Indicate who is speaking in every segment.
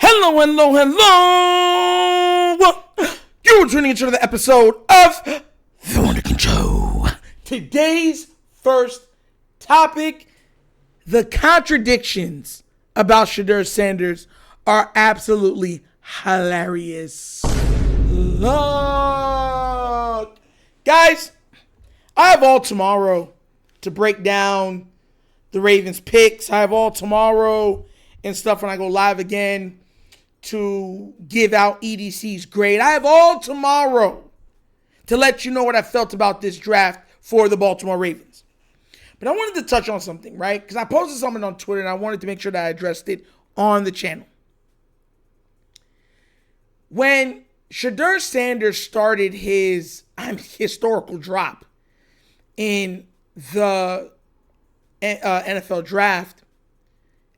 Speaker 1: Hello, hello, hello. You're tuning into the episode of The Wunderkind Show. Today's first topic, the contradictions about Shedeur Sanders are absolutely hilarious. Look. Guys, I have all tomorrow to break down the Ravens picks. I have all tomorrow and stuff when I go live again to give out EDC's grade. I have all tomorrow to let you know what I felt about this draft for the Baltimore Ravens. But I wanted to touch on something, right? Because I posted something on Twitter and I wanted to make sure that I addressed it on the channel. When Shedeur Sanders started his historical drop in the NFL draft,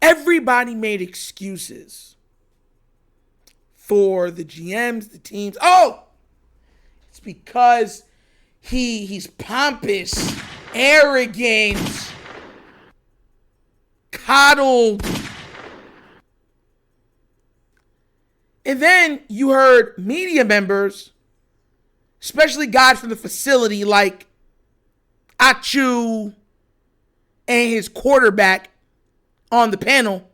Speaker 1: everybody made excuses for the GMs, the teams. Oh, it's because he's pompous, arrogant, coddled. And then you heard media members, especially guys from the facility like Achu and his quarterback on the panel,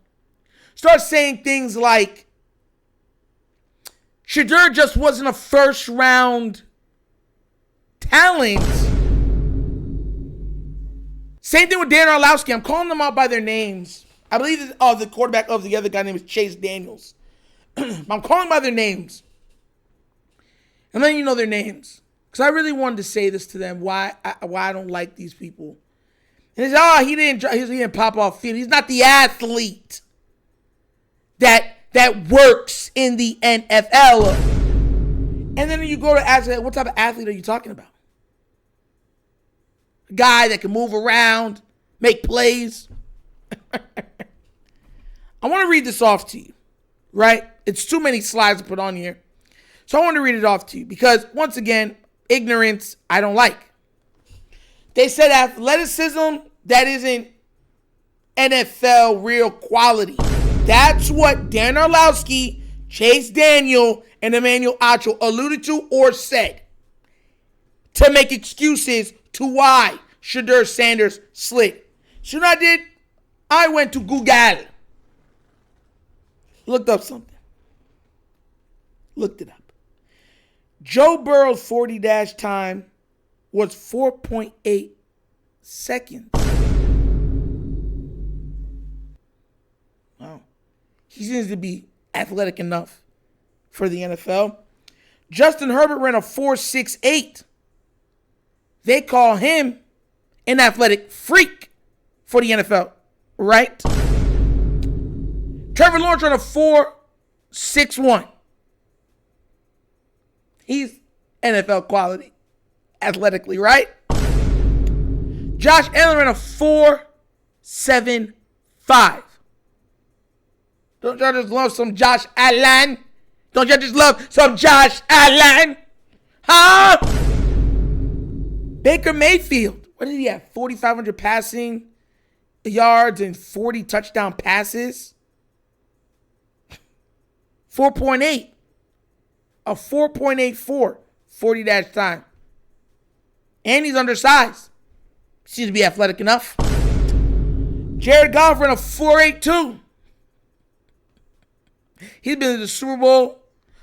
Speaker 1: start saying things like Shedeur just wasn't a first round talent. Same thing with Dan Orlowski. I'm calling them out by their names. I believe the quarterback of the other guy named Chase Daniels. I'm calling by their names. I'm letting you know their names. Because I really wanted to say this to them, why I don't like these people. And they say, he didn't pop off field. He's not the athlete that works in the NFL. And then you go to ask, what type of athlete are you talking about? A guy that can move around, make plays. I want to read this off to you, right? It's too many slides to put on here. So I want to read it off to you because, once again, ignorance I don't like. They said athleticism, that isn't NFL real quality. That's what Dan Orlowski, Chase Daniel, and Emmanuel Acho alluded to or said to make excuses to why Shedeur Sanders slid. So you know what I did? I went to Google. Looked up something. Looked it up. Joe Burrow's 40 dash time was 4.8 seconds. Wow. He seems to be athletic enough for the NFL. Justin Herbert ran a 4.68. They call him an athletic freak for the NFL, right? Trevor Lawrence ran a 4.61. He's NFL quality athletically, right? Josh Allen ran a 4.75. Don't y'all just love some Josh Allen? Don't y'all just love some Josh Allen? Huh? Baker Mayfield. What did he have? 4,500 passing yards and 40 touchdown passes. 4.8. A 4.84 40 dash time. And he's undersized. Seems to be athletic enough. Jared Goff ran a 4.82. He's been in the Super Bowl,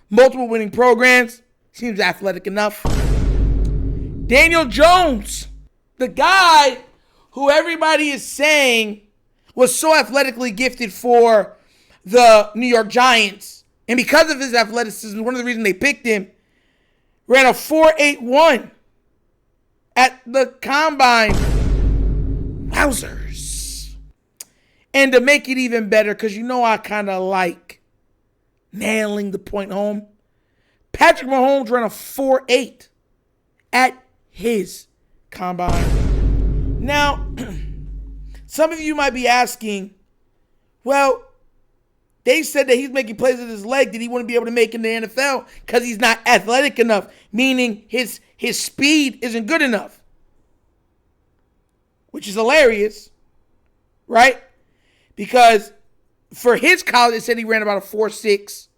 Speaker 1: multiple winning programs. Seems athletic enough. Daniel Jones, the guy who everybody is saying was so athletically gifted for the New York Giants. And because of his athleticism, one of the reasons they picked him, ran a 4.81 at the combine. Wowzers. And to make it even better, because you know I kind of like nailing the point home, Patrick Mahomes ran a 4.8 at his combine. Now, some of you might be asking, well, they said that he's making plays with his leg that he wouldn't be able to make in the NFL because he's not athletic enough, meaning his speed isn't good enough, which is hilarious, right? Because For his college, they said he ran about a 4.6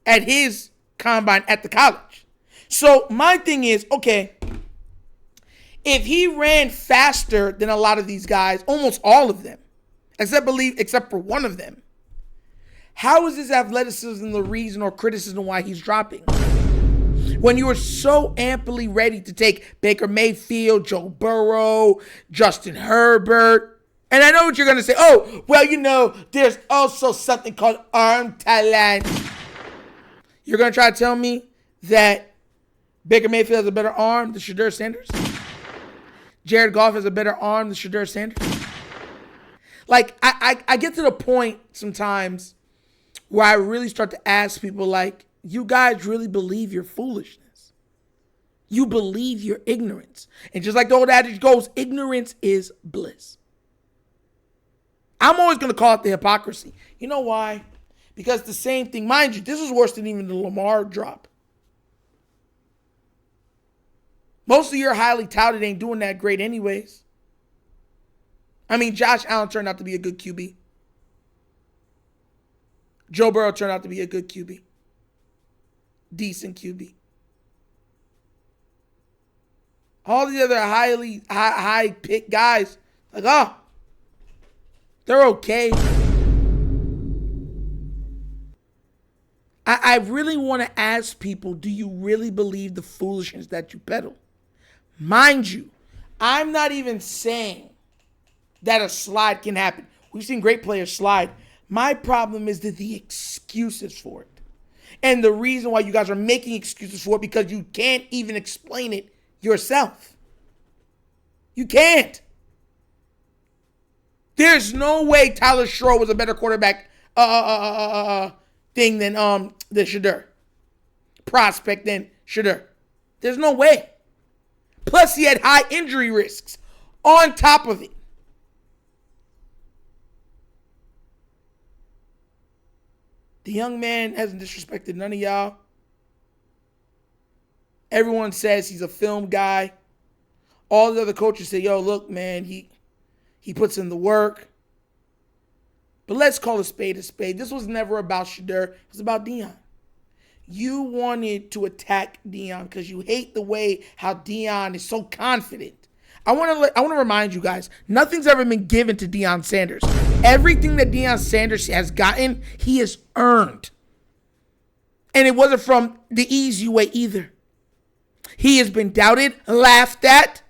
Speaker 1: at his combine at the college. So my thing is, okay, if he ran faster than a lot of these guys, almost all of them, except for one of them, how is his athleticism the reason or criticism why he's dropping? When you were so amply ready to take Baker Mayfield, Joe Burrow, Justin Herbert, and I know what you're going to say. Oh, well, there's also something called arm talent. You're going to try to tell me that Baker Mayfield has a better arm than Shedeur Sanders? Jared Goff has a better arm than Shedeur Sanders? Like, I get to the point sometimes where I really start to ask people, like, you guys really believe your foolishness. You believe your ignorance. And just like the old adage goes, ignorance is bliss. I'm always going to call it the hypocrisy. You know why? Because the same thing, mind you, this is worse than even the Lamar drop. Most of your highly touted ain't doing that great anyways. I mean, Josh Allen turned out to be a good QB. Joe Burrow turned out to be a good QB. Decent QB. All the other high pick guys, like, oh, they're okay. I really want to ask people, do you really believe the foolishness that you peddle? Mind you, I'm not even saying that a slide can happen. We've seen great players slide. My problem is that the excuses for it. And the reason why you guys are making excuses for it, because you can't even explain it yourself. You can't. There's no way Tyler Shedeur was a better quarterback thing than Shedeur. Prospect than Shedeur. There's no way. Plus, he had high injury risks on top of it. The young man hasn't disrespected none of y'all. Everyone says he's a film guy. All the other coaches say, yo, look, man, he puts in the work. But let's call a spade a spade. This was never about Shedeur. It was about Deion. You wanted to attack Deion because you hate the way how Deion is so confident. I want to remind you guys, nothing's ever been given to Deion Sanders. Everything that Deion Sanders has gotten, he has earned. And it wasn't from the easy way either. He has been doubted, laughed at.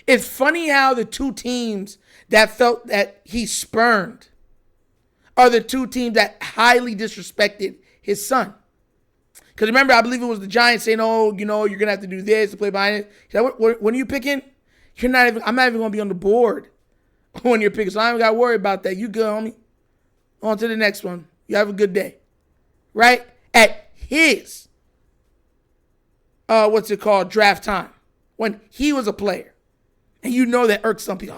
Speaker 1: It's funny how the two teams that felt that he spurned are the two teams that highly disrespected his son. Because remember, I believe it was the Giants saying, oh, you're going to have to do this to play behind it. He said, when are you picking? I'm not even going to be on the board when you're picking. So I ain't got to worry about that. You good, homie. On to the next one. You have a good day. Right? At his, draft time. When he was a player. And you know that irks some people.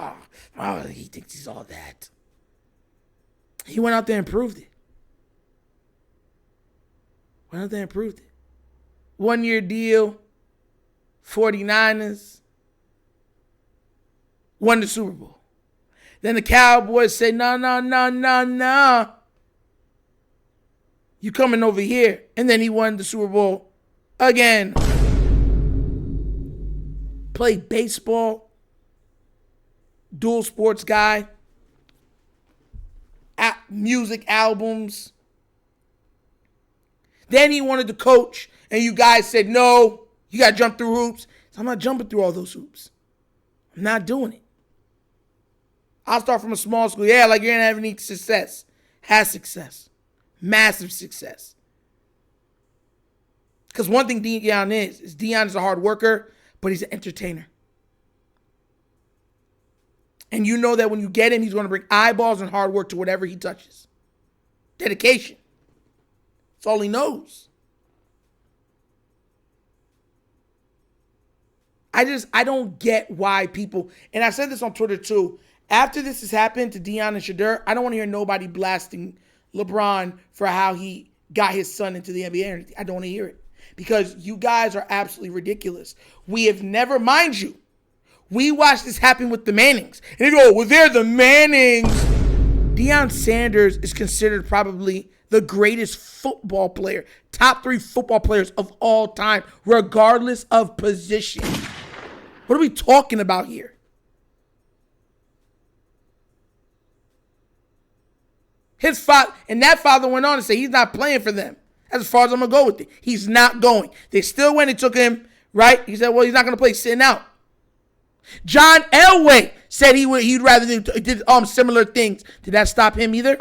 Speaker 1: Oh, he thinks he's all that. He went out there and proved it. 1 year deal, 49ers, won the Super Bowl. Then the Cowboys say, no. You coming over here. And then he won the Super Bowl again. Played baseball. Dual sports guy. Music albums. Then he wanted to coach, and you guys said, no, you got to jump through hoops. So I'm not jumping through all those hoops. I'm not doing it. I'll start from a small school. Yeah, like you're going to have any success. Has success. Massive success. Because one thing Deion is Deion is a hard worker, but he's an entertainer. And you know that when you get him, he's going to bring eyeballs and hard work to whatever he touches. Dedication. That's all he knows. I don't get why people, and I said this on Twitter too, after this has happened to Deion and Shedeur, I don't want to hear nobody blasting LeBron for how he got his son into the NBA. I don't want to hear it. Because you guys are absolutely ridiculous. We have never, mind you, We watched this happen with the Mannings. And they go, well, they're the Mannings. Deion Sanders is considered probably the greatest football player, top 3 football players of all time, regardless of position. What are we talking about here? His father, and that father went on to say he's not playing for them. That's as far as I'm going to go with it. He's not going. They still went and took him, right? He said, well, he's not going to play sitting out. John Elway said he'd rather do similar things. Did that stop him either?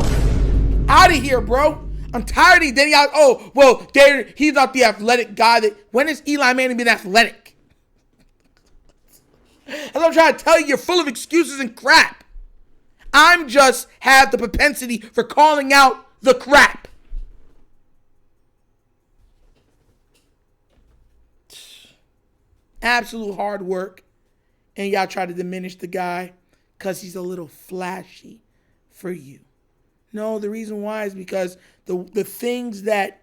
Speaker 1: Out of here, bro. I'm tired of Danny. Oh, well, he's not the athletic guy. When has Eli Manning been athletic? As I'm trying to tell you, you're full of excuses and crap. I'm just have the propensity for calling out the crap. Absolute hard work. And y'all try to diminish the guy because he's a little flashy for you. No, the reason why is because the things that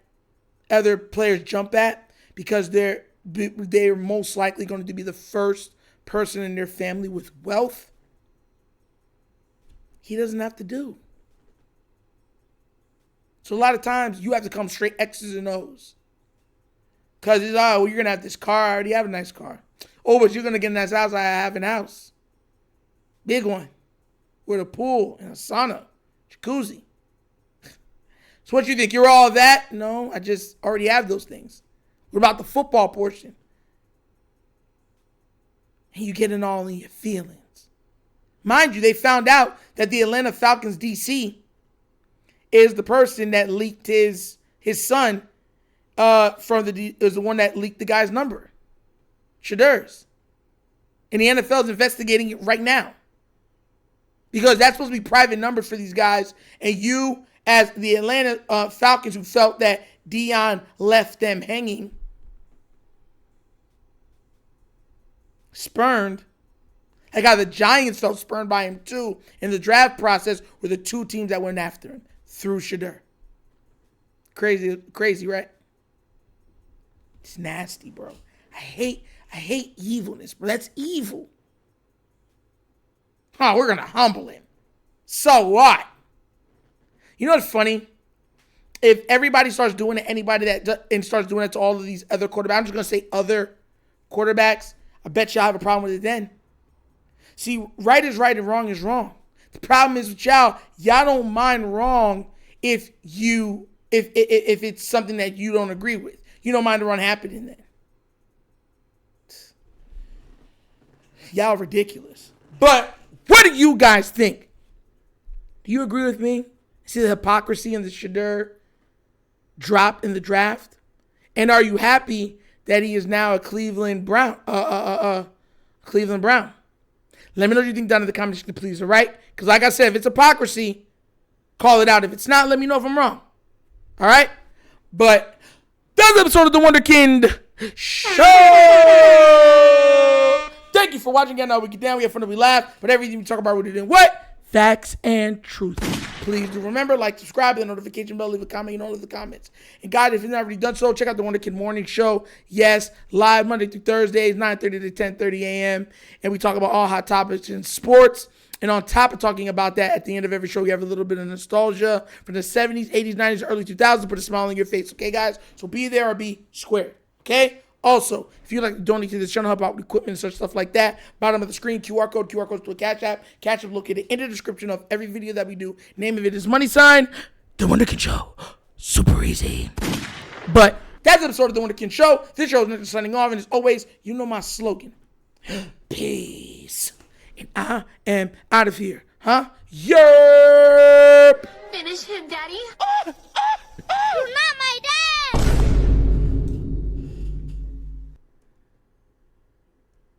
Speaker 1: other players jump at, because they're most likely going to be the first person in their family with wealth, he doesn't have to do. So a lot of times you have to come straight X's and O's. Because it's, well, you're going to have this car. I already have a nice car. Oh, but you're going to get a nice house. I have a house. Big one. With a pool and a sauna. Jacuzzi. So what you think? You're all that? No, I just already have those things. What about the football portion? And you getting all in your feelings. Mind you, they found out that the Atlanta Falcons DC is the person that leaked his son is the one that leaked the guy's number. Shedeur's. And the NFL is investigating it right now. Because that's supposed to be private numbers for these guys. And you, as the Atlanta Falcons who felt that Deion left them hanging, spurned. Like how the Giants felt spurned by him too in the draft process were the 2 teams that went after him through Shedeur. Crazy, right? It's nasty, bro. I hate evilness, bro. That's evil. Oh, we're going to humble him. So what? You know what's funny? If everybody starts doing it, and starts doing it to all of these other quarterbacks, I'm just going to say other quarterbacks, I bet y'all have a problem with it then. See, right is right and wrong is wrong. The problem is with y'all don't mind wrong if it's something that you don't agree with. You don't mind the wrong happening then. Y'all ridiculous. But what do you guys think? Do you agree with me? See the hypocrisy in the Shedeur drop in the draft? And are you happy that he is now a Cleveland Brown? Cleveland Brown. Let me know what you think down in the comment section, please, all right? Because like I said, if it's hypocrisy, call it out. If it's not, let me know if I'm wrong. All right? But that's the episode of The Wunderkind Show. Thank you for watching. Again, now we get down, we have fun, and we laugh. But everything we talk about, we're doing what? Facts and truth. Please do remember, like, subscribe, the notification bell, leave a comment, you know, leave the comments. And guys, if you've not already done so, check out the Wunderkind Morning Show. Yes, live Monday through Thursdays, 9:30 to 10:30 a.m. And we talk about all hot topics in sports. And on top of talking about that, at the end of every show, we have a little bit of nostalgia from the 70s, 80s, 90s, early 2000s. Put a smile on your face, okay, guys? So be there or be squared, okay? Also, if you'd like to donate to this channel, help out with equipment and such stuff like that, bottom of the screen, QR code to a Cash App. Cash App located in the description of every video that we do. Name of it is $, The Wunderkind Show. Super easy. But that's the episode of The Wunderkind Show. This show is Nick signing off, and as always, you know my slogan. Peace. And I am out of here. Huh? Yerp!
Speaker 2: Finish him, Daddy.